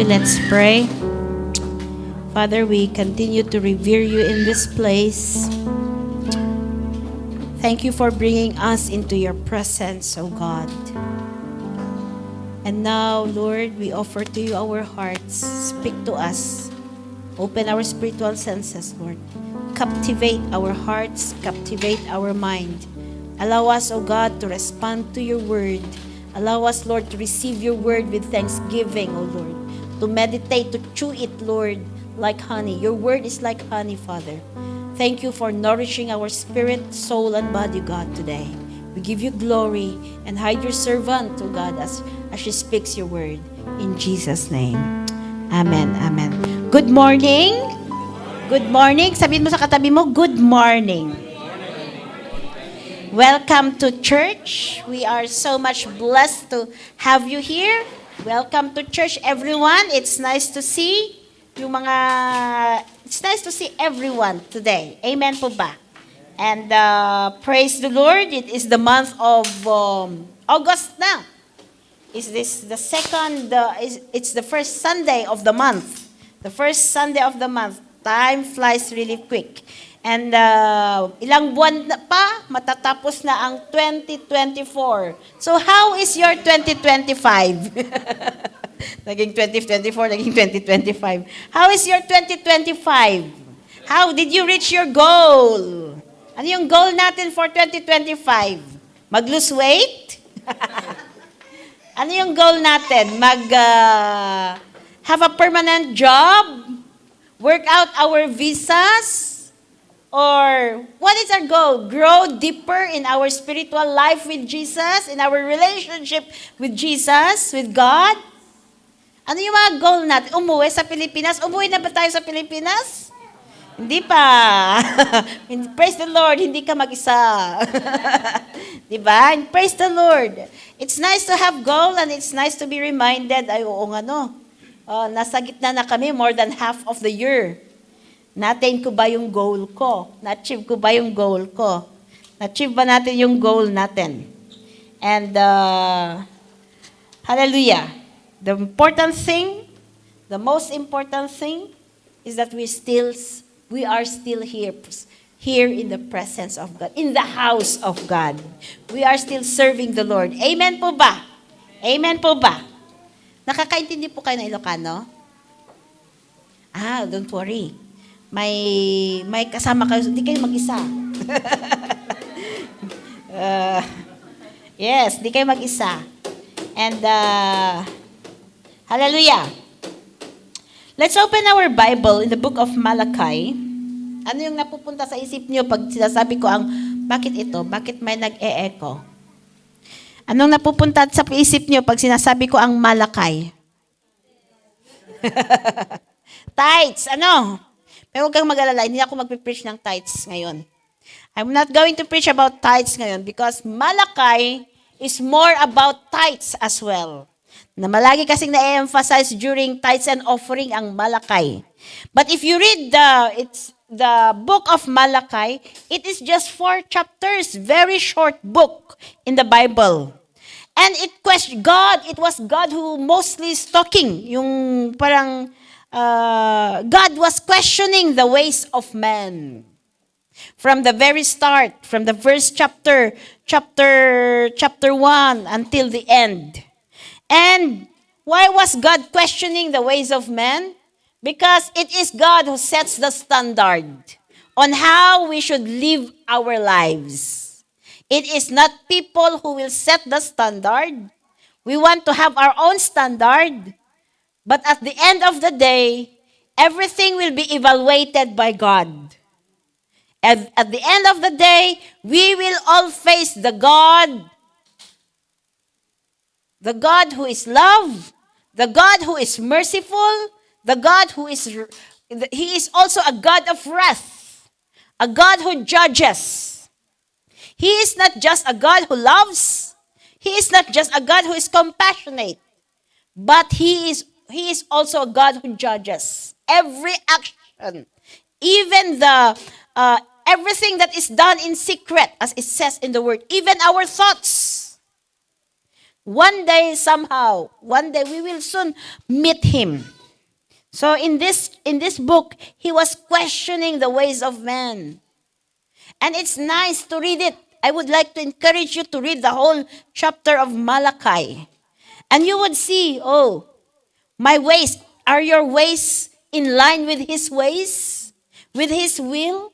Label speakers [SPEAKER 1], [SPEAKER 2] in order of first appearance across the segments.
[SPEAKER 1] you. Let's pray. Father, we continue to revere you in this place. Thank you for bringing us into your presence, O God. And now, Lord, we offer to you our hearts. Speak to us. Open our spiritual senses, Lord. Captivate our hearts, captivate our mind. Allow us, O God, to respond to your word. Allow us, Lord, to receive your word with thanksgiving, O Lord. To meditate, to chew it, Lord, like honey. Your word is like honey, Father. Thank you for nourishing our spirit, soul, and body, God, today. We give you glory and hide your servant, O God, as she speaks your word. In Jesus' name. Amen. Amen. Good morning. Good morning. Sabihin mo sa katabi mo, good morning. Welcome to church. We are so much blessed to have you here. Welcome to church, everyone. It's nice to see it's nice to see everyone today. Amen po ba? And praise the Lord. It is the month of August now. Is this the second? It's the first Sunday of the month. The first Sunday of the month. Time flies really quick. And ilang buwan na pa, matatapos na ang 2024. So how is your 2025? Naging 2024, naging 2025. How is your 2025? How did you reach your goal? Ano yung goal natin for 2025? Mag-lose weight? Ano yung goal natin? Have a permanent job? Work out our visas? Or what is our goal? Grow deeper in our spiritual life with Jesus, in our relationship with Jesus, with God? Ano yung mga goal natin? Umuwi sa Pilipinas? Umuwi na ba tayo sa Pilipinas? Hindi pa. Praise the Lord, hindi ka mag-isa. Diba? And praise the Lord. It's nice to have goal and it's nice to be reminded, ay oo nga no, nasa gitna na kami more than half of the year. Na-attain ko ba yung goal ko? Na-achieve ko ba yung goal ko? Na-achieve ba natin yung goal natin? And, hallelujah. The important thing, the most important thing is that we are still here in the presence of God, in the house of God. We are still serving the Lord. Amen po ba? Amen po ba? Nakakaintindi po kayo ng Ilocano? Don't worry. May kasama kayo, hindi kayo mag-isa. Yes, hindi kayo mag-isa. And, hallelujah. Let's open our Bible in the book of Malachi. Ano yung napupunta sa isip niyo pag sinasabi ko ang, bakit ito? Bakit may nag-e-echo? Anong napupunta sa isip niyo pag sinasabi ko ang Malachi? Tithes, ano? Pero huwag kang mag-alala, hindi ako mag-preach ng tithes ngayon. I'm not going to preach about tithes ngayon because Malachi is more about tithes as well. Na malagi kasing na-emphasize during tithes and offering ang Malachi. But if you read the book of Malachi, it is just 4 chapters, very short book in the Bible. And it was God who mostly is talking, yung parang God was questioning the ways of man. From the very start, from the first chapter 1 until the end. And why was God questioning the ways of man? Because it is God who sets the standard on how we should live our lives. It is not people who will set the standard. We want to have our own standard. But at the end of the day, everything will be evaluated by God. And at the end of the day, we will all face the God who is love, the God who is merciful, the God who He is also a God of wrath, a God who judges. He is not just a God who loves, He is not just a God who is compassionate, but He is also a God who judges every action, even everything that is done in secret, as it says in the word, even our thoughts. One day, somehow, one day we will soon meet him. So in this book, he was questioning the ways of man. And it's nice to read it. I would like to encourage you to read the whole chapter of Malachi. And you would see, oh, my ways, are your ways in line with his ways? With his will?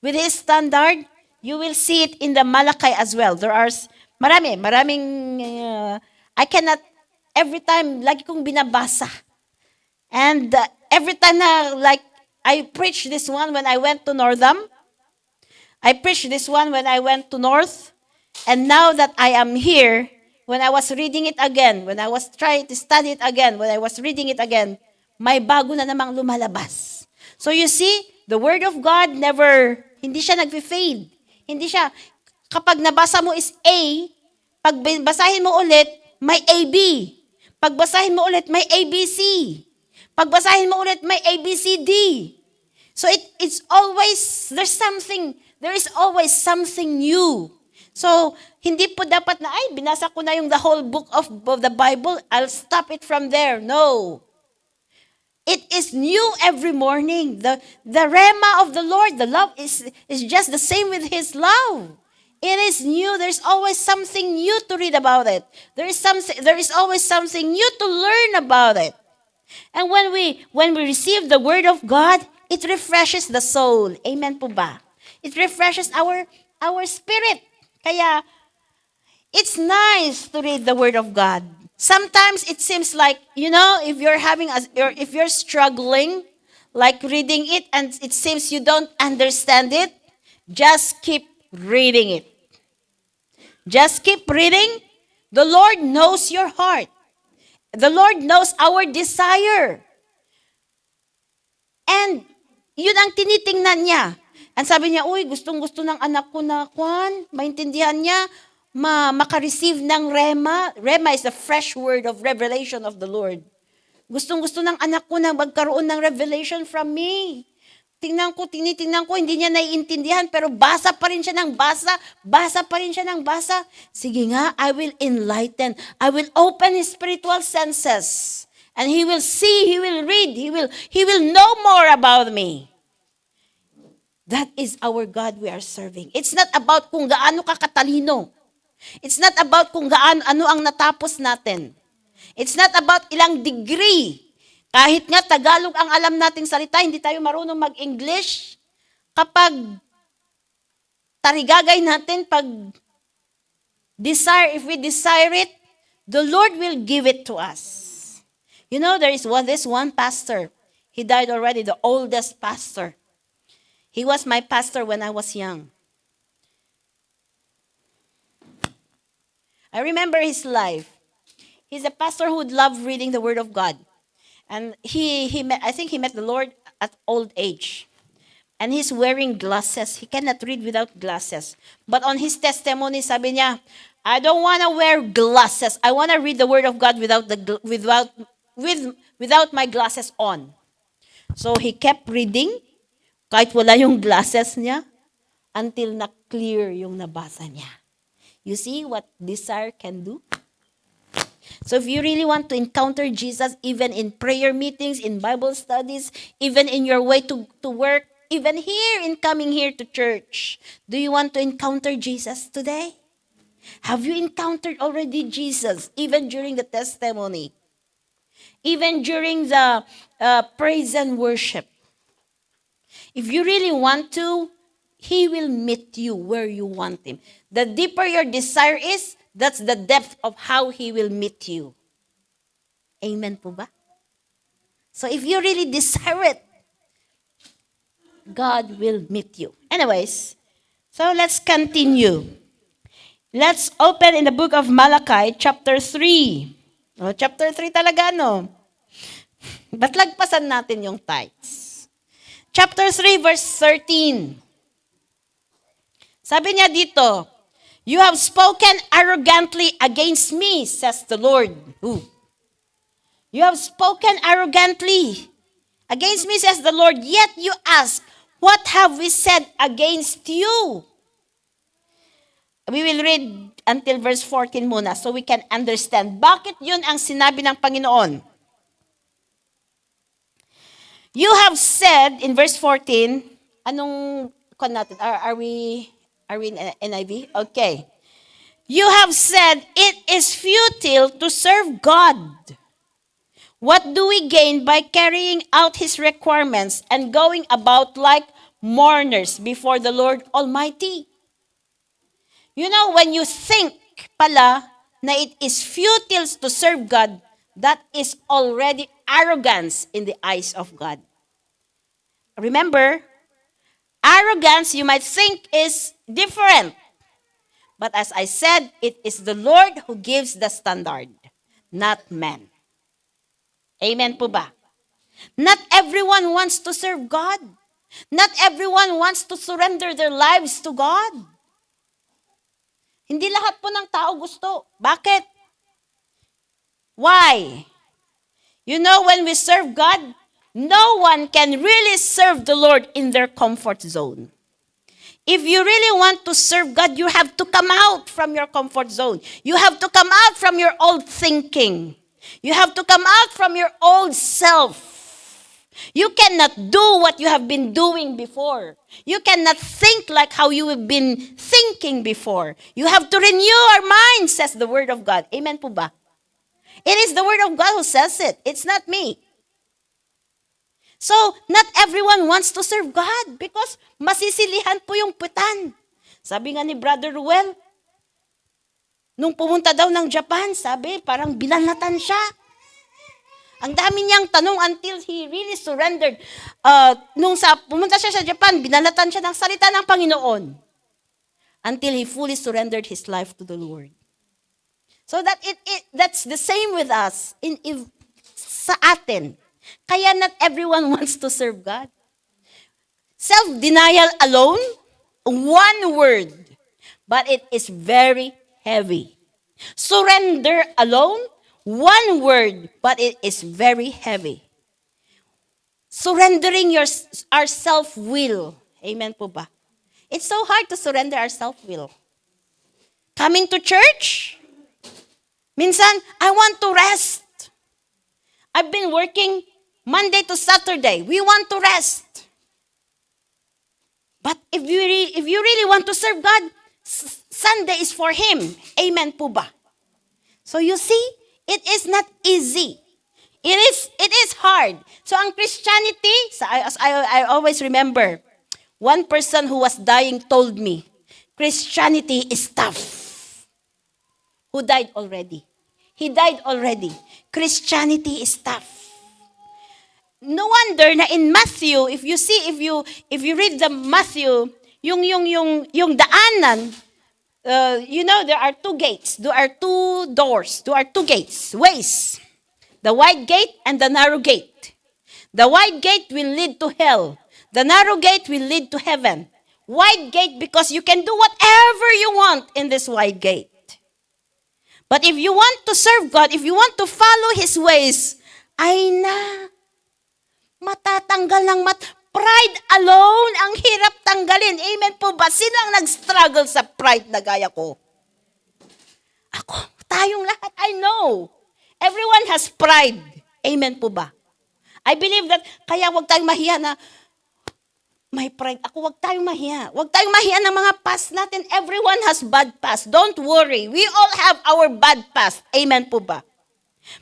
[SPEAKER 1] With his standard? You will see it in the Malachi as well. There are maraming, I cannot, every time, lagi kong binabasa. And every time na, like, I preached this one when I went to Northam. I preached this one when I went to North. And now that I am here, when I was reading it again, when I was trying to study it again, when I was reading it again, may bago na namang lumalabas. So you see, the Word of God never, hindi siya nag-fade. Hindi siya, kapag nabasa mo is A, pag basahin mo ulit, may AB. Pag basahin mo ulit, may ABC. Pag basahin mo ulit, may ABCD. So it's always, there is always something new. So, hindi po dapat na, ay, binasa ko na yung the whole book of the Bible, I'll stop it from there. No. It is new every morning. The rema of the Lord, the love is just the same with His love. It is new. There's always something new to read about it. There is always something new to learn about it. And when we receive the Word of God, it refreshes the soul. Amen po ba? It refreshes our spirit. Kaya, it's nice to read the Word of God. Sometimes it seems like, if you're struggling, like reading it, and it seems you don't understand it, just keep reading it. Just keep reading. The Lord knows your heart. The Lord knows our desire. And yun ang tinitingnan niya. And sabi niya, gustong-gusto ng anak ko na, maintindihan niya, maka-receive ng rema. Rema is the fresh word of revelation of the Lord. Gustong-gusto ng anak ko na magkaroon ng revelation from me. Tinitingnan ko, hindi niya naiintindihan, pero basa pa rin siya ng basa. Sige nga, I will enlighten. I will open his spiritual senses. And he will see, he will read, he will know more about me. That is our God we are serving. It's not about kung gaano ka katalino. It's not about kung ano ang natapos natin. It's not about ilang degree. Kahit nga Tagalog ang alam nating salita, hindi tayo marunong mag-English. Kapag tarigagay natin, if we desire it, the Lord will give it to us. There is this one pastor. He died already, the oldest pastor. He was my pastor when I was young. I remember his life. He's a pastor who would love reading the Word of God. And I think he met the Lord at old age. And he's wearing glasses. He cannot read without glasses. But on his testimony, sabi niya, I don't want to wear glasses. I want to read the Word of God without my glasses on. So he kept reading, kahit wala yung glasses niya, until na-clear yung nabasa niya. You see what desire can do? So if you really want to encounter Jesus, even in prayer meetings, in Bible studies, even in your way to work, even here in coming here to church, do you want to encounter Jesus today? Have you encountered already Jesus, even during the testimony? Even during the praise and worship? If you really want to, He will meet you where you want Him. The deeper your desire is, that's the depth of how He will meet you. Amen po ba? So if you really desire it, God will meet you. Anyways, so let's continue. Let's open in the book of Malachi, chapter 3. Chapter 3 talaga, no? Ba't lagpasan natin yung tithes? Chapter 3, verse 13. Sabi niya dito, you have spoken arrogantly against me, says the Lord. Ooh. You have spoken arrogantly against me, says the Lord, yet you ask, what have we said against you? We will read until verse 14 muna so we can understand. Bakit yun ang sinabi ng Panginoon? You have said in verse 14, anong natin? Are we in NIV? Okay. You have said it is futile to serve God. What do we gain by carrying out His requirements and going about like mourners before the Lord Almighty? You know, when you think pala na it is futile to serve God, that is already arrogance in the eyes of God. Remember, arrogance you might think is different. But as I said, it is the Lord who gives the standard, not man. Amen po ba? Not everyone wants to serve God. Not everyone wants to surrender their lives to God. Hindi lahat po ng tao gusto. Bakit? Why? You know, when we serve God, no one can really serve the Lord in their comfort zone. If you really want to serve God, you have to come out from your comfort zone. You have to come out from your old thinking. You have to come out from your old self. You cannot do what you have been doing before. You cannot think like how you have been thinking before. You have to renew our minds, says the Word of God. Amen po ba? It is the Word of God who says it. It's not me. So, not everyone wants to serve God because masisilihan po yung putan. Sabi nga ni Brother Ruel, nung pumunta daw ng Japan, sabi, parang binalatan siya. Ang dami niyang tanong until he really surrendered. Pumunta siya sa Japan, binalatan siya ng salita ng Panginoon. Until he fully surrendered his life to the Lord. So that's the same with us sa atin. Kaya not everyone wants to serve God. Self-denial alone, one word, but it is very heavy. Surrender alone, one word, but it is very heavy. Surrendering our self-will. Amen po ba? It's so hard to surrender our self-will. Coming to church, minsan, I want to rest. I've been working Monday to Saturday. We want to rest. But if you really want to serve God, Sunday is for Him. Amen po ba? So you see, it is not easy. It is hard. So ang Christianity, I always remember, one person who was dying told me, Christianity is tough. Who died already? He died already. Christianity is tough. No wonder na in Matthew, if you read the Matthew, yung daanan, there are two gates, there are two doors, there are two gates, ways. The wide gate and the narrow gate. The wide gate will lead to hell. The narrow gate will lead to heaven. Wide gate because you can do whatever you want in this wide gate. But if you want to serve God, if you want to follow His ways, matatanggal ng pride alone, ang hirap tanggalin. Amen po ba? Sino ang nag-struggle sa pride na gaya ko? Ako, tayong lahat, I know. Everyone has pride. Amen po ba? I believe that, kaya wag tayong mahiya na, may pride ako, wag tayong mahiya. Wag tayong mahiya ng mga past natin. Everyone has bad past. Don't worry. We all have our bad past. Amen po ba?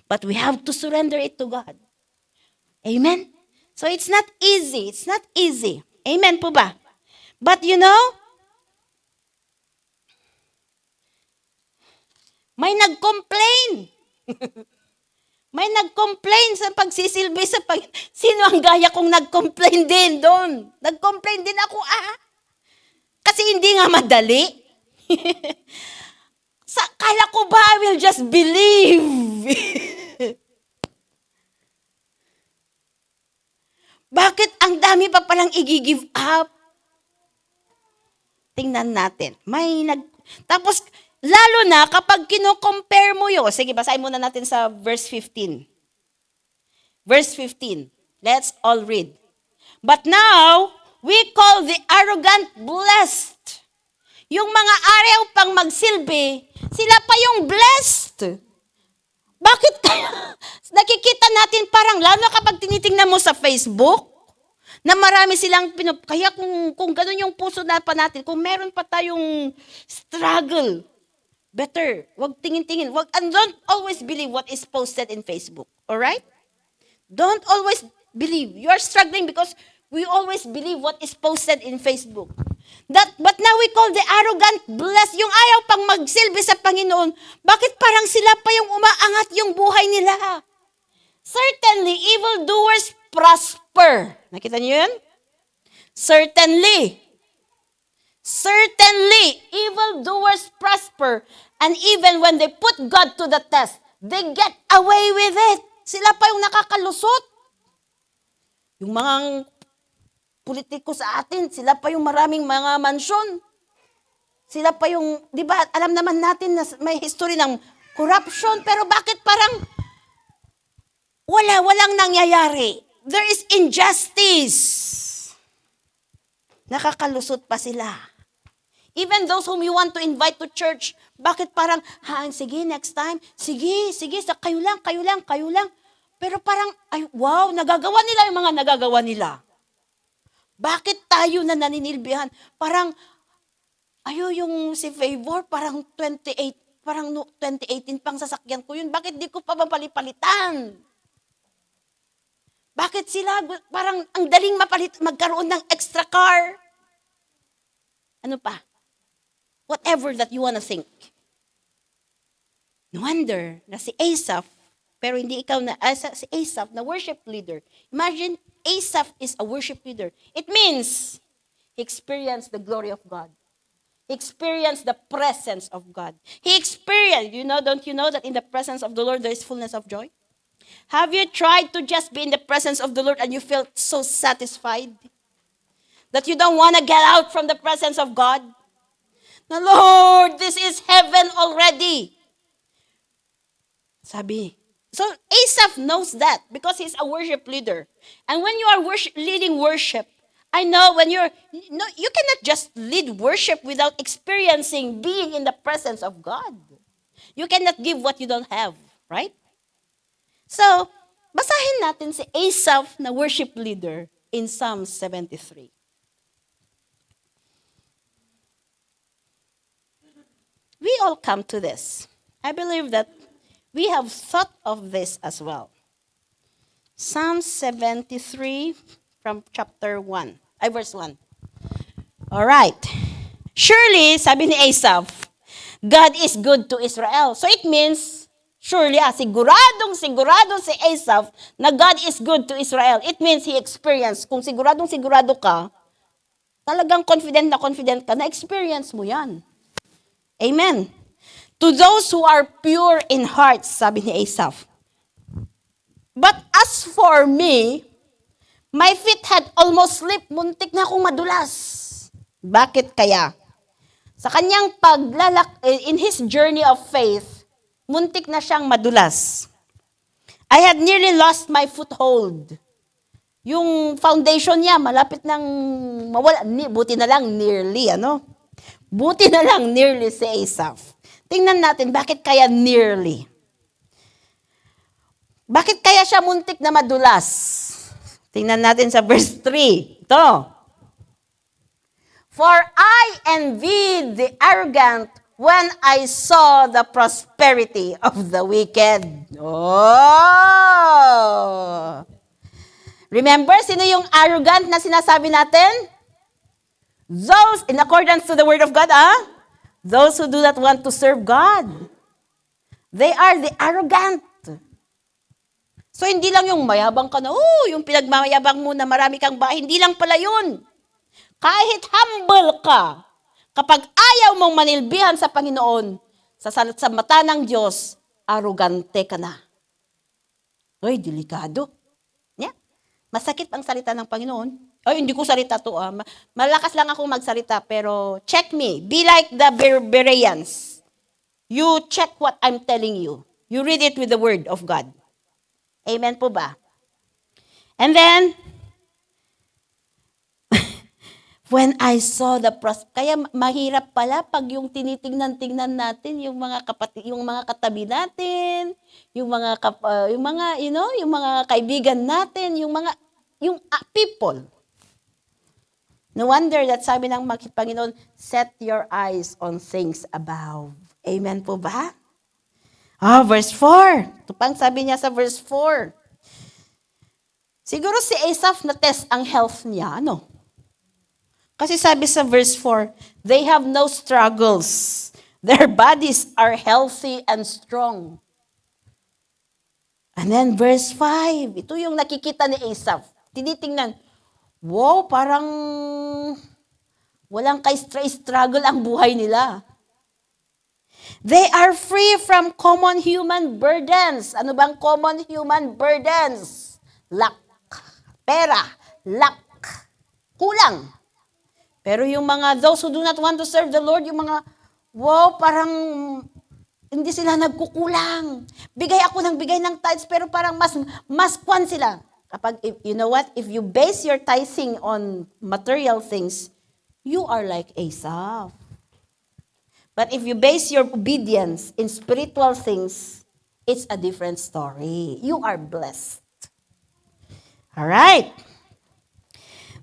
[SPEAKER 1] But we have to surrender it to God. Amen? So it's not easy. It's not easy. Amen po ba? But may nag-complain. May nag-complain sa pagsisilbi sa Sino ang gaya kong nag-complain din doon? Nag-complain din ako, Kasi hindi nga madali. Kala ko ba I will just believe? Bakit ang dami pa palang i-give up? Tingnan natin. Tapos, lalo na kapag kino-compare mo yun. Sige, basahin muna natin sa verse 15. Verse 15. Let's all read. But now, we call the arrogant blessed. Yung mga araw pang magsilbi, sila pa yung blessed. Bakit kaya? Nakikita natin parang, lalo kapag tinitingnan mo sa Facebook, na marami silang kaya kung ganun yung puso na pa natin, kung meron pa tayong struggle, better, wag tingin-tingin, and don't always believe what is posted in Facebook. Alright? Don't always believe. You are struggling because we always believe what is posted in Facebook. But now we call the arrogant blessed. Yung ayaw pang magsilbi sa Panginoon, bakit parang sila pa yung umaangat yung buhay nila? Certainly, evildoers prosper. Nakita niyo yun? Certainly. Certainly, evildoers prosper. And even when they put God to the test, they get away with it. Sila pa yung nakakalusot. Yung mga politiko sa atin, sila pa yung maraming mga mansyon. Sila pa yung, di ba, alam naman natin na may history ng corruption, pero bakit parang walang nangyayari? There is injustice. Nakakalusot pa sila. Even those whom you want to invite to church, bakit parang, sige, next time, sige, kayo lang. Pero parang, wow, nagagawa nila yung mga nagagawa nila. Bakit tayo na naninilbihan? Parang, yung si Favor, parang 2018 pang sasakyan ko yun. Bakit di ko pa mapalipalitan? Bakit sila, parang ang daling magkaroon ng extra car? Ano pa? Whatever that you wanna think. No wonder na si Asaph, pero hindi ikaw na, si Asaph na worship leader. Imagine, Asaph is a worship leader. It means he experienced the glory of God. He experienced the presence of God. He experienced, don't you know that in the presence of the Lord there is fullness of joy? Have you tried to just be in the presence of the Lord and you felt so satisfied that you don't want to get out from the presence of God? Na, Lord, this is heaven already. Sabi. So Asaph knows that because he's a worship leader. And when you are leading worship, I know when you cannot just lead worship without experiencing being in the presence of God. You cannot give what you don't have, right? So, basahin natin si Asaph na worship leader in Psalm 73. We all come to this. I believe that we have thought of this as well. Psalm 73 from verse 1. All right. Surely, sabi ni Asaph, God is good to Israel. So it means, surely, siguradong si Asaph na God is good to Israel. It means he experienced. Kung sigurado ka, talagang confident ka, na-experience mo yan. Amen. To those who are pure in heart, sabi ni Asaph. But as for me, my feet had almost slipped. Muntik na akong madulas. Bakit kaya? Sa kanyang in his journey of faith, muntik na siyang madulas. I had nearly lost my foothold. Yung foundation niya, malapit nang mawala. Buti na lang nearly, Buti na lang nearly si Asaph. Tingnan natin, bakit kaya nearly? Bakit kaya siya muntik na madulas? Tingnan natin sa verse 3. Ito. For I envied the arrogant when I saw the prosperity of the wicked. Oh! Remember, sino yung arrogant na sinasabi natin? Those, in accordance to the word of God, those who do not want to serve God. They are the arrogant. So, hindi lang yung mayabang ka na, yung pinagmamayabang mo na marami kang bahay, hindi lang pala yun. Kahit humble ka, kapag ayaw mong manilbihan sa Panginoon, sa mata ng Diyos, arrogante ka na. Uy, delikado. Yeah. Masakit ang salita ng Panginoon. Hindi ko salita to. Malakas lang akong magsalita, pero check me. Be like the Bereans. You check what I'm telling you. You read it with the word of God. Amen po ba? And then, When I saw the kaya mahirap pala pag yung tinitingnan-tingnan natin yung mga kapatid, yung mga katabi natin, yung mga yung mga yung mga kaibigan natin, yung people. No wonder that sabi ng Panginoon, set your eyes on things above. Amen po ba? Verse 4. Ito pang sabi niya sa verse 4. Siguro si Asaph na test ang health niya, ano? Kasi sabi sa verse 4, they have no struggles. Their bodies are healthy and strong. And then verse 5, ito yung nakikita ni Asaph. Tinitingnan, wow, parang walang struggle ang buhay nila. They are free from common human burdens. Ano bang common human burdens? Lack, pera, lack, kulang. Pero yung those who do not want to serve the Lord, yung wow, parang hindi sila nagkukulang. Bigay ako ng bigay ng tithes, pero parang mas kwan sila. Kapag, you know what, if you base your tithing on material things, you are like Asaph. But if you base your obedience in spiritual things, it's a different story. You are blessed. All right.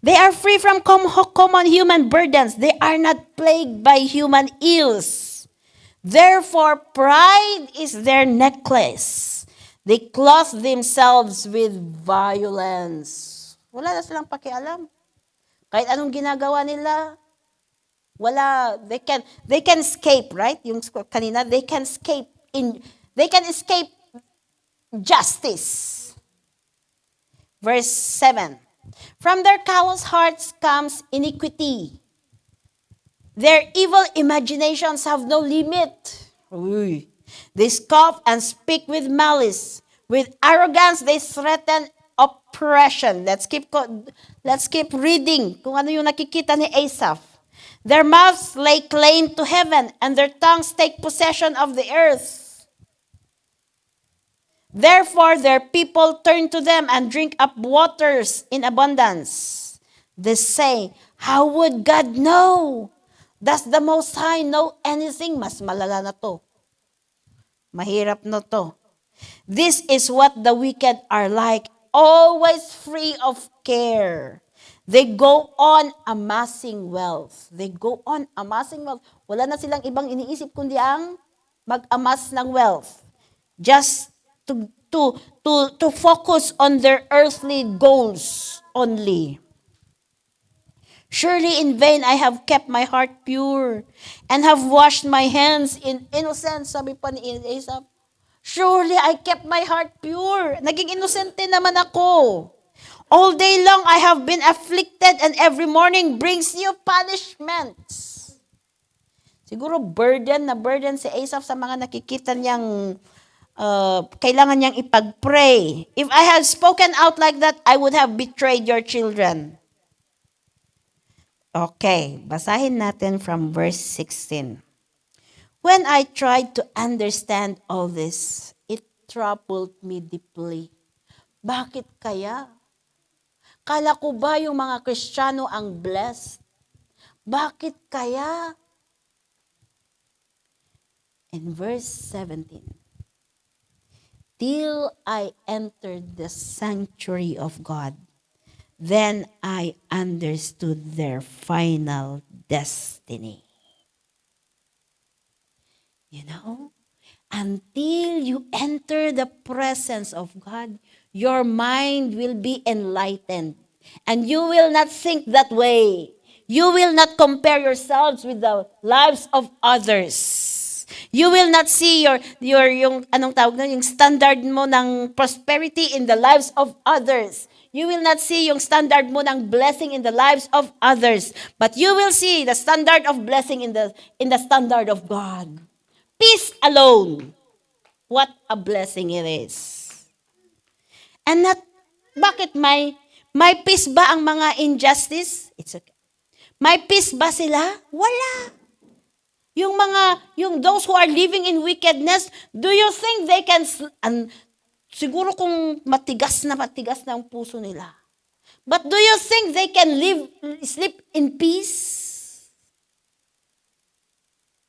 [SPEAKER 1] They are free from common human burdens. They are not plagued by human ills. Therefore, pride is their necklace. They clothe themselves with violence. Wala na silang pakialam. Kahit anong ginagawa nila, they can escape, right? Yung kanina, they can escape justice. Verse 7. From their callous hearts comes iniquity. Their evil imaginations have no limit. Uy. They scoff and speak with malice. With arrogance, they threaten oppression. Let's keep reading kung ano yung nakikita ni Asaph. Their mouths lay claim to heaven, and their tongues take possession of the earth. Therefore, their people turn to them and drink up waters in abundance. They say, how would God know? Does the Most High know anything? Mas malala na to. Mahirap na to. This is what the wicked are like, always free of care. They go on amassing wealth. They go on amassing wealth. Wala na silang ibang iniisip kundi ang mag-amass ng wealth. Just to focus on their earthly goals only. Surely in vain I have kept my heart pure and have washed my hands in innocence. Sabi pa ni Asaph, surely I kept my heart pure. Naging inosente naman ako. All day long I have been afflicted, and every morning brings new punishments. Siguro burden si Asaph sa mga nakikita niyang kailangan niyang ipag-pray. If I had spoken out like that, I would have betrayed your children. Okay, basahin natin from verse 16. When I tried to understand all this, it troubled me deeply. Bakit kaya? Kala ko ba yung mga Kristiyano ang blessed? Bakit kaya? In verse 17. Till I entered the sanctuary of God, then I understood their final destiny. You know, until you enter the presence of God, your mind will be enlightened. And you will not think that way. You will not compare yourselves with the lives of others. You will not see yung anong tawag na, yung standard mo ng prosperity in the lives of others. You will not see yung standard mo ng blessing in the lives of others. But you will see the standard of blessing in the standard of God. Peace alone. What a blessing it is. And bakit may peace ba ang mga injustice? It's okay. May peace ba sila? Wala. Yung those who are living in wickedness, do you think they can, siguro kung matigas na ang puso nila, But do you think they can sleep in peace?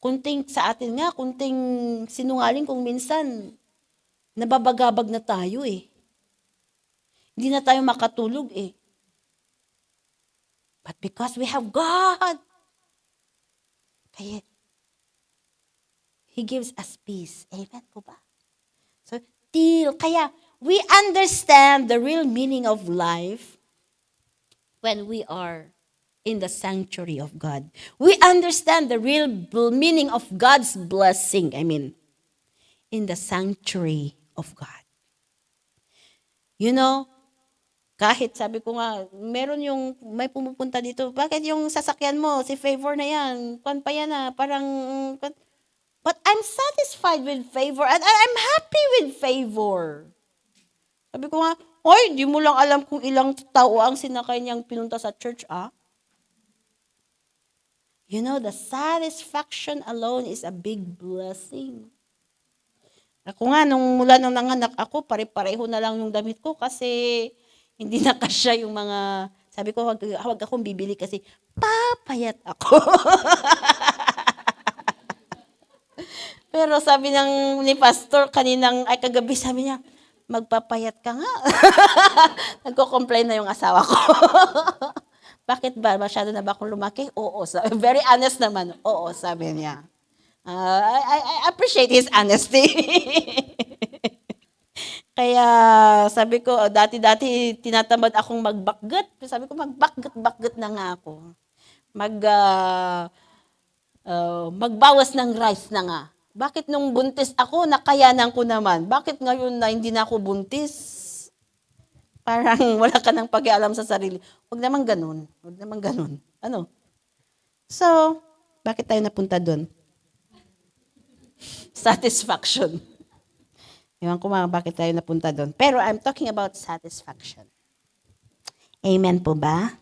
[SPEAKER 1] Kunting sa atin nga, kunting sinungaling kung minsan, nababagabag na tayo eh. Hindi na tayo makatulog eh. But because we have God, kaya He gives us peace. Amen po ba? So, kaya we understand the real meaning of life when we are in the sanctuary of God. We understand the real meaning of God's blessing. In the sanctuary of God. You know, kahit sabi ko nga, meron yung may pumupunta dito, bakit yung sasakyan mo, si Favor na yan, pa yan na, parang, but I'm satisfied with Favor and I'm happy with Favor. Sabi ko nga, oy, di mo lang alam kung ilang tao ang sinakay niyang pinunta sa church, ah? You know, the satisfaction alone is a big blessing. Ako nga, mula nung nanganak ako, pare-pareho na lang yung damit ko kasi hindi na kasya yung mga, sabi ko, wag akong bibili kasi papayat ako. Pero sabi ni pastor kagabi sabi niya, magpapayat ka nga. Nagko-complain na yung asawa ko. Bakit ba? Masyado na ba akong lumaki? Oo. Very honest naman. Oo, sabi niya. I appreciate his honesty. Kaya sabi ko, dati-dati tinatamad akong magbakgat. Sabi ko, magbakgat na nga ako. Magbawas ng rice na nga. Bakit nung buntis ako, nakayanan ko naman? Bakit ngayon na hindi na ako buntis? Parang wala ka nang pag-aalam sa sarili. Huwag naman ganun. Ano? So, bakit tayo napunta doon? Satisfaction. Ewan ko bakit tayo napunta doon. Pero I'm talking about satisfaction. Amen po ba?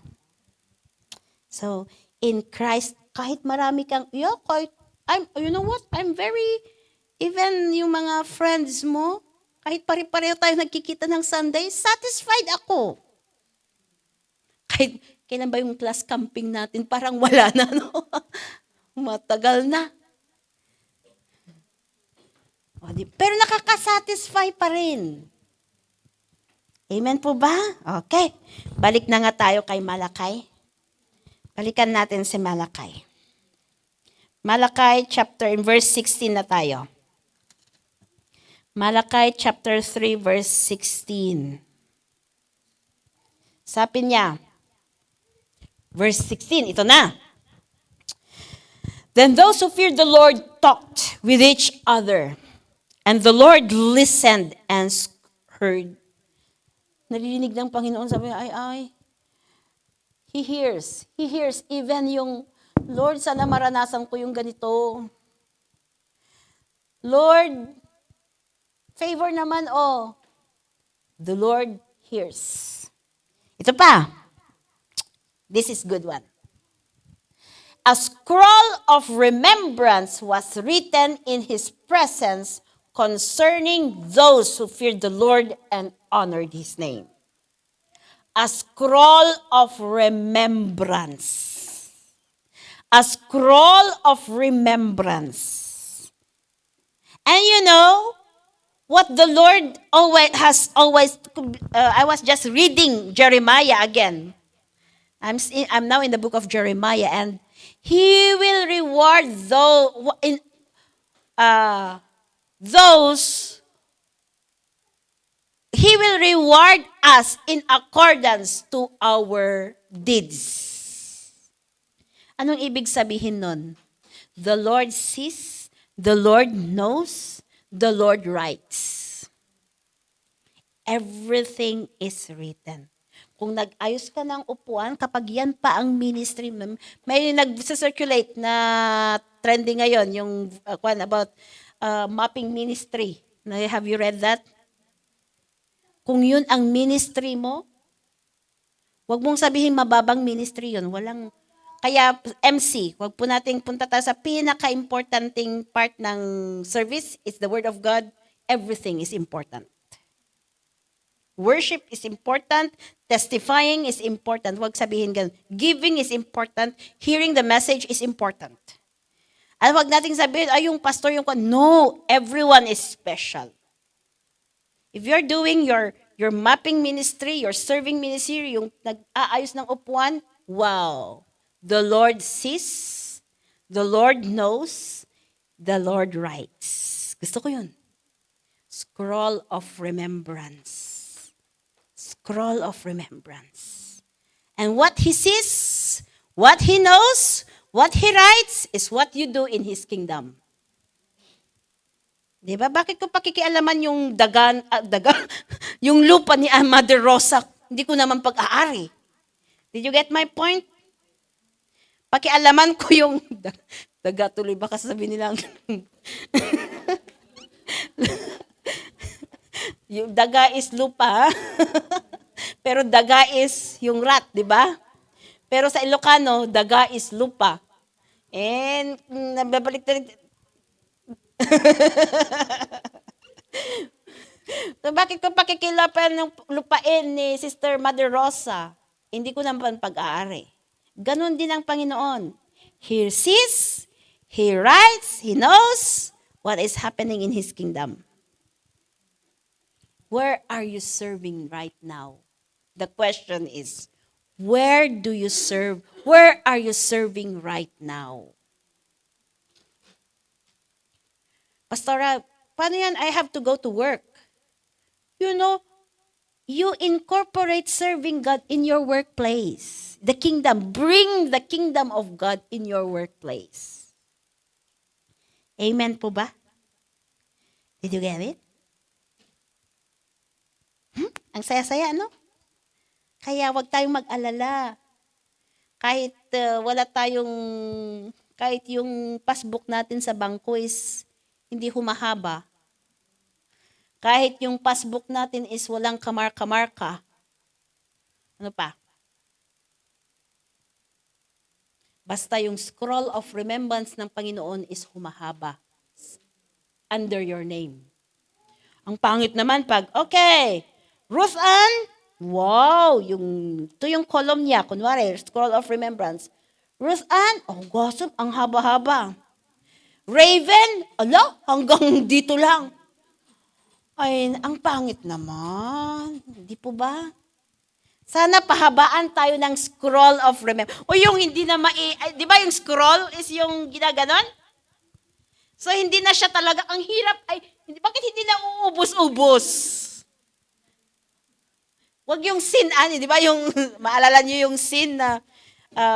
[SPEAKER 1] So, in Christ, kahit marami kang, you know what? I'm very, even yung mga friends mo, kahit pare-pareho tayo nagkikita ng Sunday, satisfied ako. Kahit kailan ba yung class camping natin, parang wala na, no? Matagal na. Pero nakakasatisfy pa rin. Amen po ba? Okay. Balik na nga tayo kay Malakay. Balikan natin si Malakay. Malakay chapter in verse 16 na tayo. Malakay chapter 3 verse 16. Sabi niya, verse 16, ito na. Then those who feared the Lord talked with each other. And the Lord listened and heard. Narinig ng Panginoon, sabi niya, He hears. He hears even yung, Lord, sana maranasan ko yung ganito. Lord, favor naman, the Lord hears. Ito pa. This is good one. A scroll of remembrance was written in His presence concerning those who feared the Lord and honored His name. A scroll of remembrance. A scroll of remembrance. And you know, what the Lord has always, I was just reading Jeremiah again. I'm now in the book of Jeremiah, and He will reward He will reward us in accordance to our deeds. Anong ibig sabihin nun? The Lord sees, the Lord knows, the Lord writes. Everything is written. Kung nag-ayos ka ng upuan, kapag yan pa ang ministry, may nag-circulate na trending ngayon, yung about mapping ministry. Have you read that? Kung yun ang ministry mo, wag mong sabihin mababang ministry yun. Kaya MC, wag po nating punta tayo sa pinaka-importanting part ng service, it's the Word of God. Everything is important. Worship is important. Testifying is important. Huwag sabihin ganun. Giving is important. Hearing the message is important. At huwag nating sabihin, ay, yung pastor yung... No, everyone is special. If you're doing your mapping ministry, your serving ministry, yung nag-aayos ng upuan, wow. The Lord sees, the Lord knows, the Lord writes. Gusto ko yun. Scroll of remembrance. Scroll of remembrance. And what He sees, what He knows, what He writes, is what you do in His kingdom. Di ba? Bakit ko pakikialaman yung yung lupa ni Mother Rosa? Hindi ko naman pag-aari. Did you get my point? Pakialaman ko yung daga tuloy. Baka sabihin nila yung daga is lupa. Pero daga is yung rat, di ba? Pero sa Ilocano, daga is lupa. And nababalik na so, bakit ko pakikilapan ng lupain ni Sister Mother Rosa? Hindi ko naman pag-aari. Ganon din ang Panginoon. He sees, He writes, He knows what is happening in His kingdom. Where are you serving right now? The question is, where do you serve? Where are you serving right now? Pastora, paano yan? I have to go to work. You know, you incorporate serving God in your workplace. The kingdom. Bring the kingdom of God in your workplace. Amen po ba? Did you get it? Ang saya-saya, ano? Kaya wag tayong mag-alala. Kahit kahit yung passbook natin sa bangko is hindi humahaba. Kahit yung passbook natin is walang kamarka-marka. Ano pa? Basta yung scroll of remembrance ng Panginoon is humahaba. Under your name. Ang pangit naman pag, okay, Ruth Ann, wow, ito yung column niya, kunwari, scroll of remembrance. Ruth Ann, oh gossip, ang haba-haba. Raven, hanggang dito lang. Ay, ang pangit naman. Hindi po ba? Sana pahabaan tayo ng scroll of remembrance. O yung hindi na di ba yung scroll is yung ginaganon? So hindi na siya talaga, ang hirap, bakit hindi na uubos-ubos? Wag yung sin, di ba yung, maalala niyo yung sin na,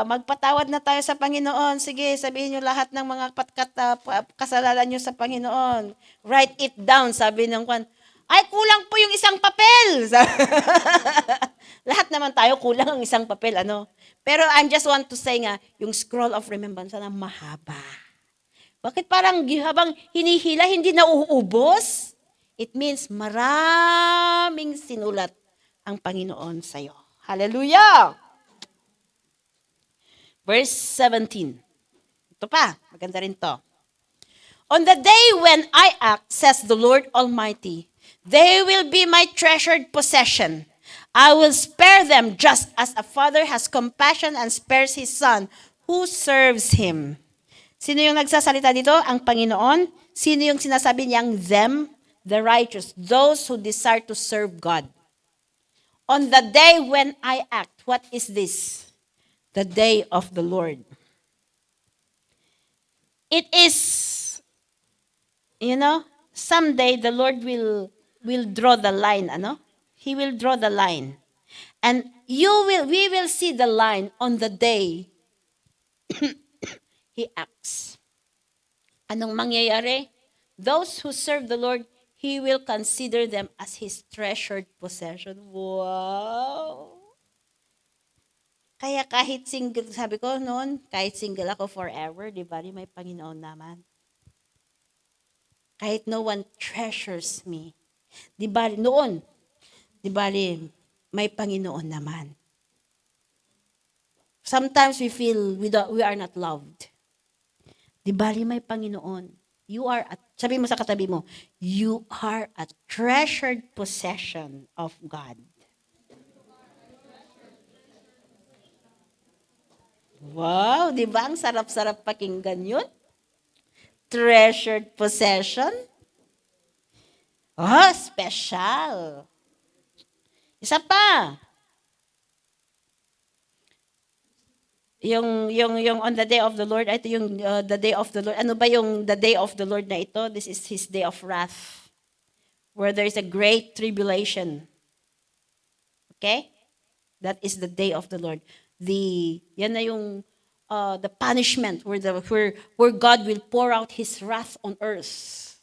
[SPEAKER 1] magpatawad na tayo sa Panginoon. Sige, sabihin niyo lahat ng mga kasalanan niyo sa Panginoon. Write it down, sabi ng Juan. Ay, kulang po yung isang papel. Lahat naman tayo kulang ang isang papel, ano? Pero I just want to say nga, yung scroll of remembrance na mahaba. Bakit parang habang hinihila, hindi na uubos? It means maraming sinulat ang Panginoon sa'yo. Hallelujah! Verse 17. Ito pa, maganda rin to. On the day when I act, says the Lord Almighty, they will be my treasured possession. I will spare them just as a father has compassion and spares his son who serves him. Sino yung nagsasalita dito? Ang Panginoon. Sino yung sinasabi niyang them? The righteous. Those who desire to serve God. On the day when I act, what is this? The day of the Lord. It is, someday the Lord will draw the line, He will draw the line. And we will see the line on the day He acts. Anong mangyayari? Those who serve the Lord, He will consider them as His treasured possession. Wow! Kaya kahit single, sabi ko noon, kahit single ako forever, di ba, may Panginoon naman. Kahit no one treasures me. Di ba, noon, di ba, may Panginoon naman. Sometimes we feel we are not loved. Di ba, may Panginoon. Sabi mo sa katabi mo, you are a treasured possession of God. Wow, di ba? Ang sarap-sarap pakinggan yun. Treasured possession. Oh, special. Isa pa. Yung on the day of the Lord, ito yung the day of the Lord. Ano ba yung the day of the Lord na ito? This is His day of wrath, where there is a great tribulation. Okay? That is the day of the Lord. Yan na yung the punishment where God will pour out His wrath on earth.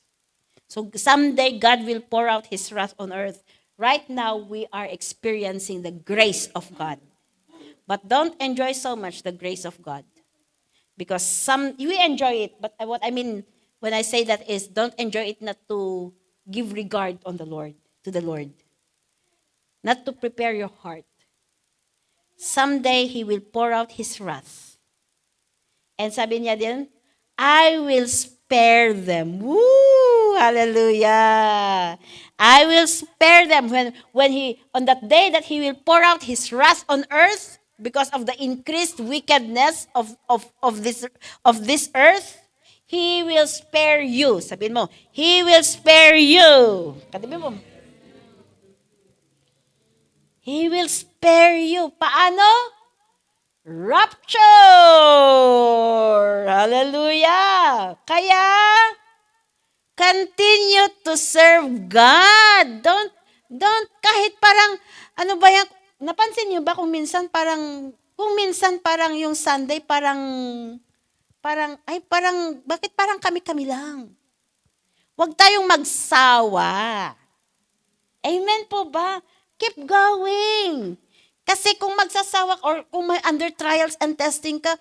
[SPEAKER 1] So someday God will pour out His wrath on earth. Right now we are experiencing the grace of God. But don't enjoy so much the grace of God. Because we enjoy it, but what I mean when I say that is don't enjoy it not to give regard to the Lord. Not to prepare your heart. Someday He will pour out His wrath. And sabi niya din, I will spare them. Woo! Hallelujah! I will spare them on that day that He will pour out His wrath on earth because of the increased wickedness of this earth. He will spare you. Sabihin mo, He will spare you. Katabi mo, He will spare you. Paano? Rapture! Hallelujah! Kaya, continue to serve God. Don't, kahit parang, ano ba yan, napansin niyo ba kung minsan parang yung Sunday bakit parang kami-kami lang? Huwag tayong magsawa. Amen po ba? Keep going. Kasi kung magsasawa or kung may under trials and testing ka,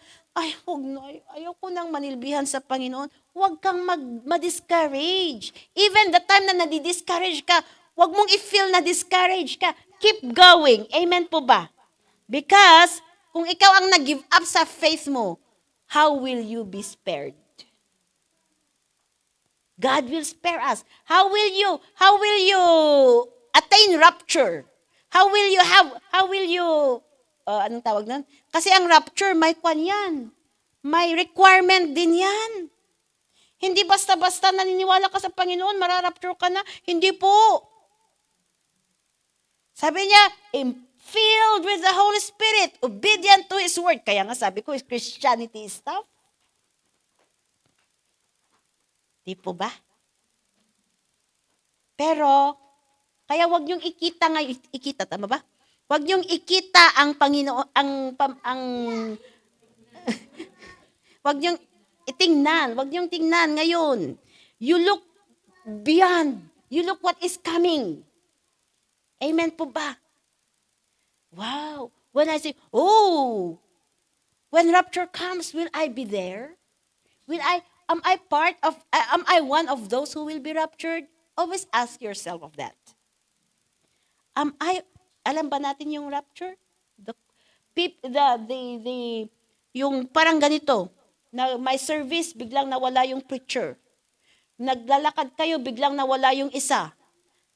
[SPEAKER 1] huwag na, ayoko nang manilbihan sa Panginoon. Huwag kang ma-discourage. Even the time na nadi-discourage ka, huwag mong i-feel na discourage ka. Keep going. Amen po ba? Because kung ikaw ang nag-give up sa faith mo, how will you be spared? God will spare us. How will you attain rapture? How will you, anong tawag nun? Kasi ang rapture, may kwan yan. May requirement din yan. Hindi basta-basta naniniwala ka sa Panginoon, mararapture ka na. Hindi po. Sabi niya, filled with the Holy Spirit, obedient to His Word. Kaya nga sabi ko, Christianity is tough. Di po ba? Pero, kaya wag niyong ikita, tama ba? Wag niyong ikita ang Panginoon, wag niyong tingnan ngayon. You look beyond. You look what is coming. Amen po ba? Wow. When I say, when rapture comes, will I be there? Am I one of those who will be raptured? Always ask yourself of that. Alam ba natin yung rapture? Yung parang ganito, na may service, biglang nawala yung preacher. Naglalakad kayo, biglang nawala yung isa.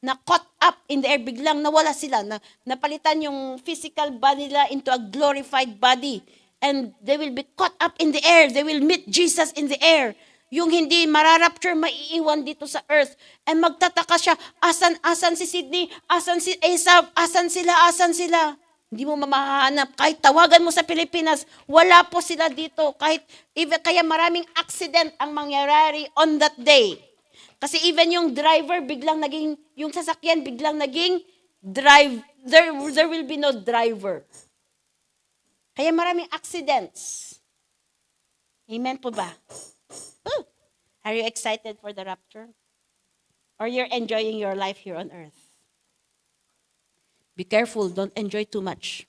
[SPEAKER 1] Na caught up in the air, biglang nawala sila. Napalitan yung physical body nila into a glorified body. And they will be caught up in the air. They will meet Jesus in the air. Yung hindi mararapture, maiiwan dito sa earth. And magtataka siya, asan si Sydney? Asan si Asaph? Asan sila? Hindi mo mamahanap. Kahit tawagan mo sa Pilipinas, wala po sila dito. Kaya maraming accident ang mangyayari on that day. Kasi even yung driver, yung sasakyan biglang naging there will be no driver. Kaya maraming accidents. Amen po ba? Ooh. Are you excited for the rapture? Or you're enjoying your life here on earth? Be careful, don't enjoy too much.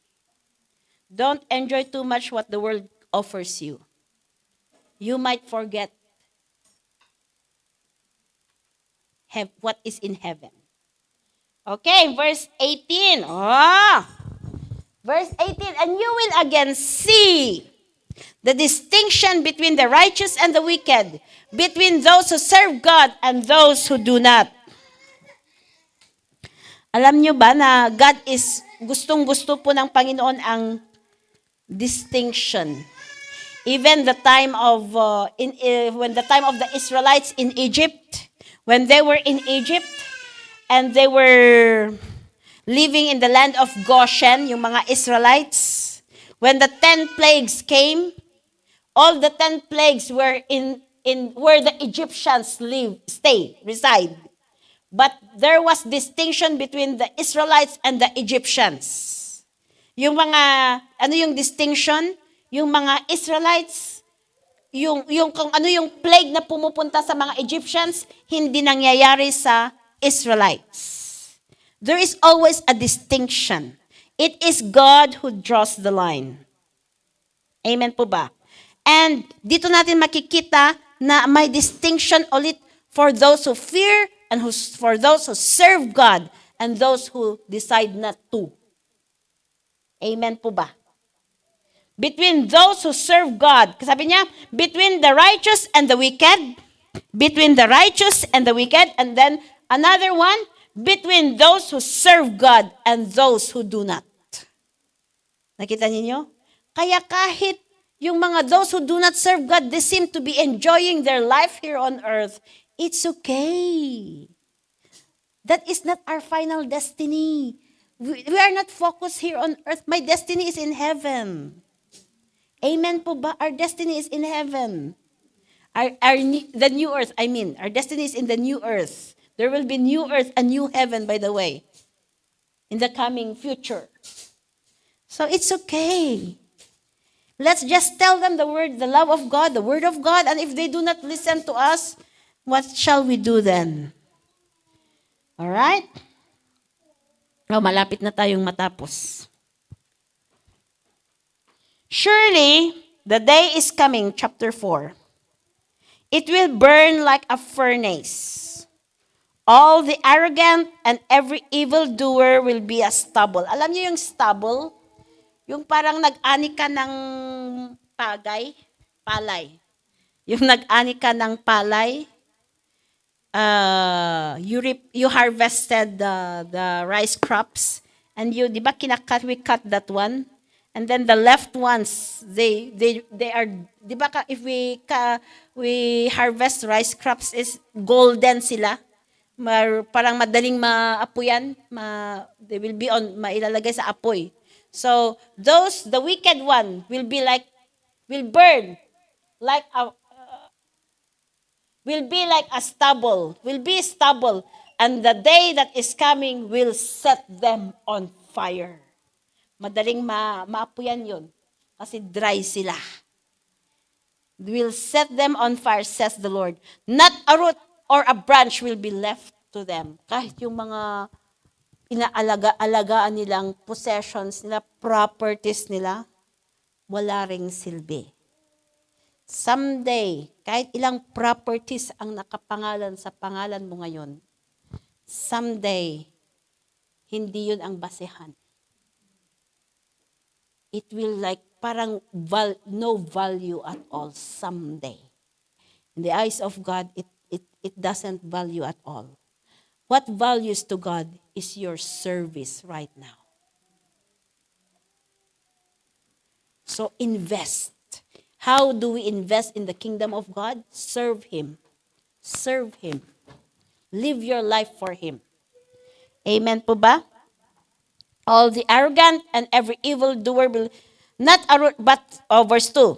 [SPEAKER 1] Don't enjoy too much what the world offers you. You might forget what is in heaven. Okay, verse 18. Verse 18, and you will again see The distinction between the righteous and the wicked, between those who serve God and those who do not. Alam nyo ba na God is gustong-gusto po ng Panginoon ang distinction. Even the time of when the time of the Israelites in Egypt, when they were in Egypt and they were living in the land of Goshen, yung mga Israelites, when the 10 plagues came, all the 10 plagues were in where the Egyptians reside. But there was distinction between the Israelites and the Egyptians. Yung mga, ano yung distinction? Yung mga Israelites, kung ano yung plague na pumupunta sa mga Egyptians, hindi nangyayari sa Israelites. There is always a distinction. It is God who draws the line. Amen po ba? And dito natin makikita na may distinction ulit for those who fear and for those who serve God and those who decide not to. Amen po ba? Between those who serve God, sabi niya, between the righteous and the wicked, between the righteous and the wicked, and then another one, between those who serve God and those who do not. Nakita niyo? Kaya kahit yung mga those who do not serve God, they seem to be enjoying their life here on earth. It's okay. That is not our final destiny. We are not focused here on earth. My destiny is in heaven. Amen po ba? Our destiny is in heaven. The new earth, our destiny is in the new earth. There will be new earth and new heaven, by the way, in the coming future. So it's okay. Let's just tell them the love of God, the word of God, and if they do not listen to us, what shall we do then? All right? Malapit na tayong matapos. Surely, the day is coming, chapter 4. It will burn like a furnace. All the arrogant and every evildoer will be as stubble. Alam niyo yung stubble? Yung parang nag-ani ka ng palay. Yung nag-ani ka ng palay, you harvested the rice crops, and we cut that one. And then the left ones, they are, di ba if we harvest rice crops is golden sila. Parang madaling maapuyan, they will be mailalagay sa apoy. So the wicked one will burn like a stubble, and the day that is coming will set them on fire. Madaling maapuyan yun. Kasi dry sila. Will set them on fire, says the Lord. Not a root or a branch will be left to them. Kahit yung mga inaalagaan nilang possessions nila, properties nila, wala ring silbi. Someday, kahit ilang properties ang nakapangalan sa pangalan mo ngayon, someday, hindi yun ang basehan. It will parang no value at all someday. In the eyes of God, it doesn't value at all. What values to God is your service right now. So invest. How do we invest in the kingdom of God? Serve Him. Serve Him. Live your life for Him. Amen po ba? All the arrogant and every evildoer will not verse 2.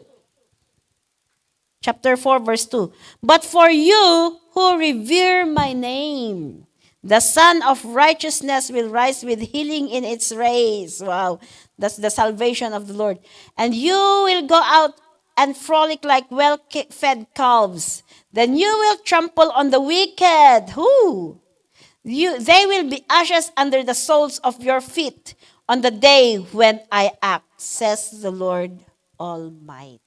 [SPEAKER 1] Chapter 4, verse 2. But for you who revere my name, the Son of Righteousness will rise with healing in its rays. Wow, that's the salvation of the Lord. And you will go out and frolic like well-fed calves. Then you will trample on the wicked. Who? They will be ashes under the soles of your feet on the day when I act, says the Lord Almighty.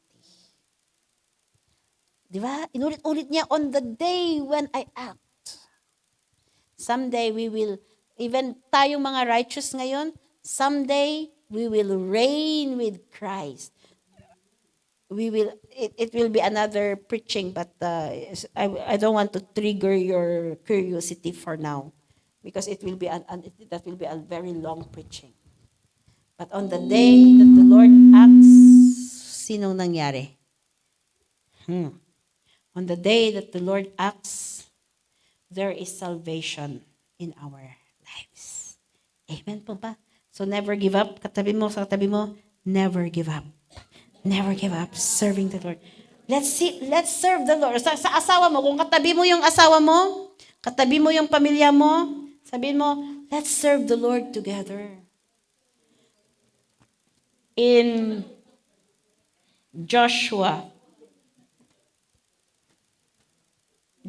[SPEAKER 1] Di ba? Inulit-ulit niya, on the day when I act. Someday we will, even tayong mga righteous ngayon, someday we will reign with Christ. it will be another preaching, but I don't want to trigger your curiosity for now, because it will be that will be a very long preaching. But on the day that the Lord acts, sinong nangyari? On the day that the Lord acts, there is salvation in our lives. Amen po ba? So never give up. Katabi mo, sa katabi mo, never give up. Never give up serving the Lord. Let's serve the Lord. Sa asawa mo, kung katabi mo yung asawa mo, katabi mo yung pamilya mo, sabihin mo, let's serve the Lord together. In Joshua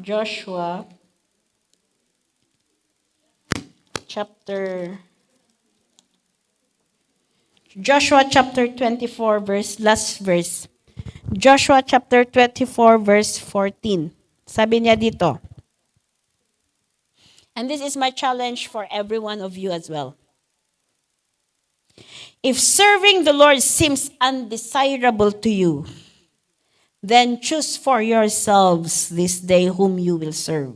[SPEAKER 1] chapter 24 last verse. Joshua chapter 24 verse 14. Sabi niya dito. And this is my challenge for every one of you as well. If serving the Lord seems undesirable to you, then choose for yourselves this day whom you will serve.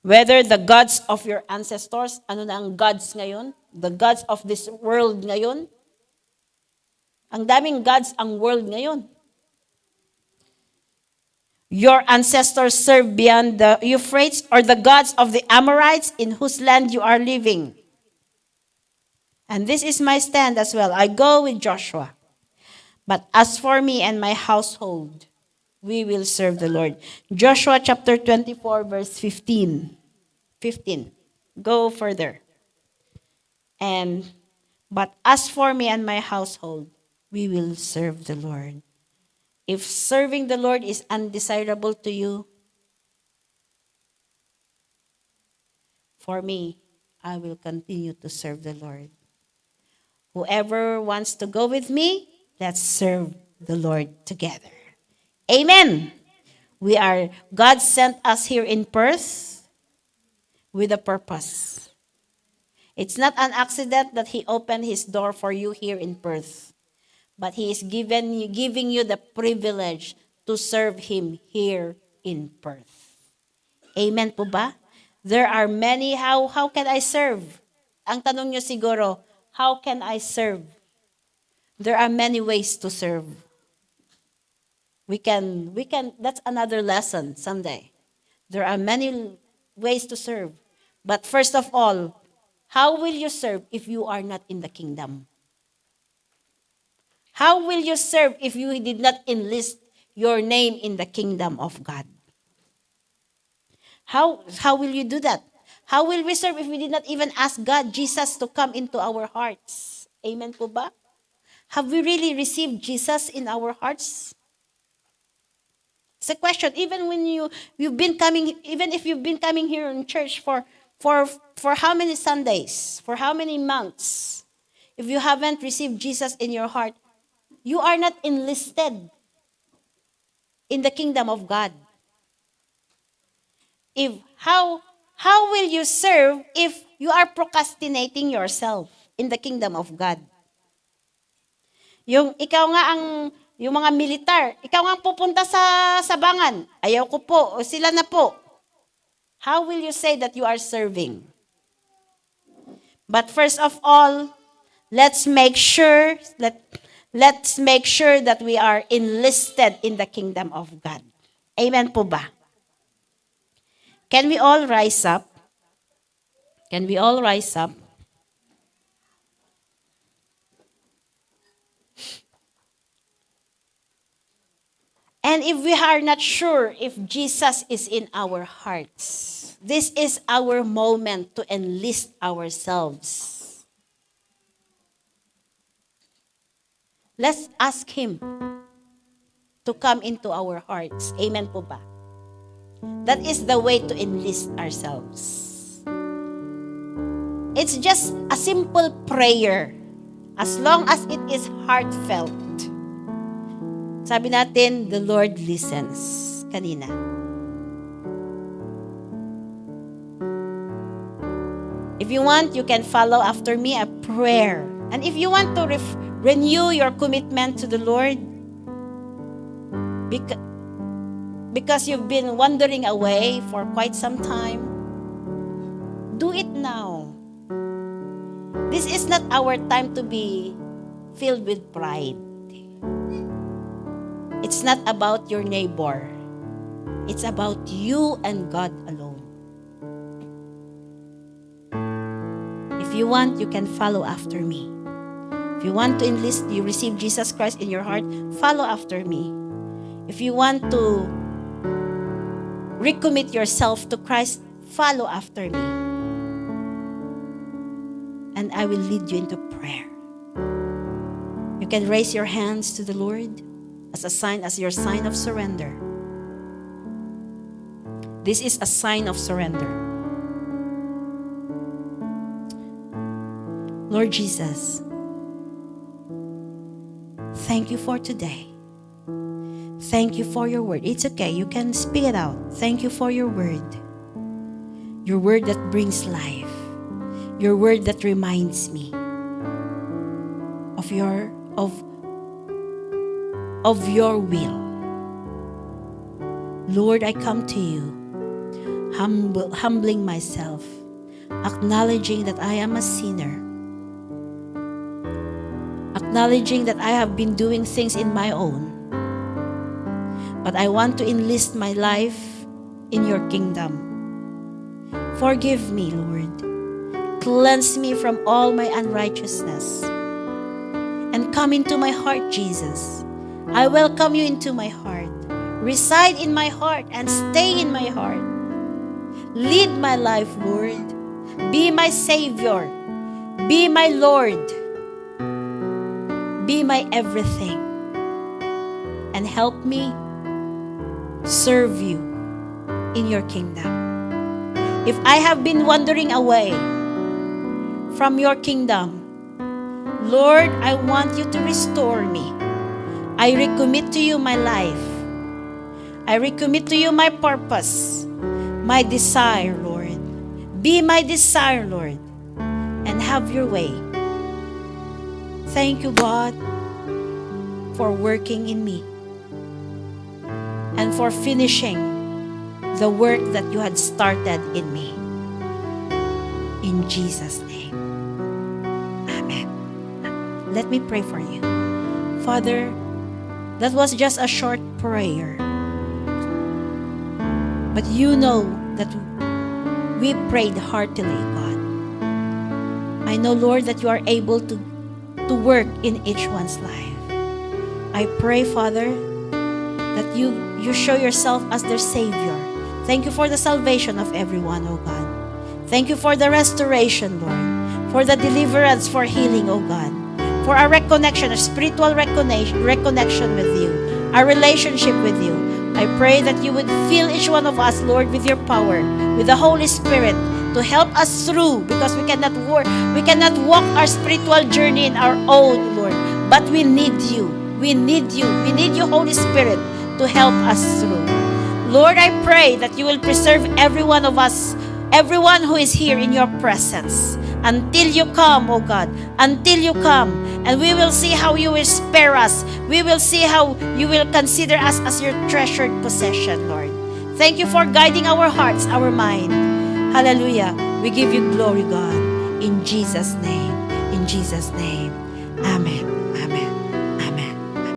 [SPEAKER 1] Whether the gods of your ancestors, ano na ang gods ngayon? The gods of this world ngayon? Ang daming gods ang world ngayon. Your ancestors served beyond the Euphrates, or the gods of the Amorites in whose land you are living. And this is my stand as well. I go with Joshua. But as for me and my household, we will serve the Lord. Joshua chapter 24 verse 15. Go further. But as for me and my household, we will serve the Lord. If serving the Lord is undesirable to you, for me, I will continue to serve the Lord. Whoever wants to go with me, let's serve the Lord together. Amen. God sent us here in Perth with a purpose. It's not an accident that He opened His door for you here in Perth. But He is giving you the privilege to serve Him here in Perth. Amen po ba? There are many, how can I serve? Ang tanong nyo siguro, how can I serve? There are many ways to serve. We can, that's another lesson someday. There are many ways to serve. But first of all, how will you serve if you are not in the kingdom? How will you serve if you did not enlist your name in the kingdom of God? How will you do that? How will we serve if we did not even ask God, Jesus, to come into our hearts? Amen po ba? Have we really received Jesus in our hearts? It's a question. Even when you've been coming, even if you've been coming here in church for how many Sundays, for how many months, if you haven't received Jesus in your heart, you are not enlisted in the kingdom of God. How will you serve if you are procrastinating yourself in the kingdom of God? Yung mga militar, ikaw nga pupunta sa sabangan. Ayaw ko po, o sila na po. How will you say that you are serving? But first of all, let's make sure that we are enlisted in the kingdom of God. Amen po ba? Can we all rise up? Can we all rise up? And if we are not sure if Jesus is in our hearts, this is our moment to enlist ourselves. Let's ask Him to come into our hearts. Amen po ba? That is the way to enlist ourselves. It's just a simple prayer. As long as it is heartfelt. Sabi natin, the Lord listens. Kanina. If you want, you can follow after me a prayer. And if you want to renew your commitment to the Lord, Beca- Because you've been wandering away for quite some time, do it now. This is not our time to be filled with pride. It's not about your neighbor. It's about you and God alone. If you want, you can follow after me. If you want to enlist, you receive Jesus Christ in your heart, follow after me. If you want to recommit yourself to Christ, follow after me. And I will lead you into prayer. You can raise your hands to the Lord as your sign of surrender. This is a sign of surrender. Lord Jesus, thank you for today. Thank you for your word. It's okay. You can speak it out. Thank you for your word. Your word that brings life. Your word that reminds me of your will. Lord, I come to you, humbling myself, acknowledging that I am a sinner, acknowledging that I have been doing things in my own. But I want to enlist my life in your kingdom. Forgive me, Lord. Cleanse me from all my unrighteousness. And come into my heart, Jesus. I welcome you into my heart. Reside in my heart and stay in my heart. Lead my life, Lord. Be my Savior. Be my Lord. Be my everything. And help me serve you in your kingdom. If I have been wandering away from your kingdom, Lord, I want you to restore me. I recommit to you my life. I recommit to you my purpose, my desire, Lord. Be my desire, Lord, and have your way. Thank you, God, for working in me and for finishing the work that you had started in me. In Jesus' name. Amen. Let me pray for you. Father, that was just a short prayer. But you know that we prayed heartily, God. I know, Lord, that you are able to work in each one's life. I pray, Father, that you show yourself as their Savior. Thank you for the salvation of everyone, oh God. Thank you for the restoration, Lord. For the deliverance, for healing, oh God. For our reconnection, a spiritual reconnection with you. Our relationship with you. I pray that you would fill each one of us, Lord, with your power, with the Holy Spirit, to help us through, because we cannot walk our spiritual journey in our own, Lord. But we need you. We need you. We need you, Holy Spirit, to help us through. Lord, I pray that you will preserve every one of us, everyone who is here in your presence, until you come, oh God, until you come. And we will see how you will spare us. We will see how you will consider us as your treasured possession, Lord. Thank you for guiding our hearts, our mind. Hallelujah. We give you glory, God. In Jesus' name. In Jesus' name.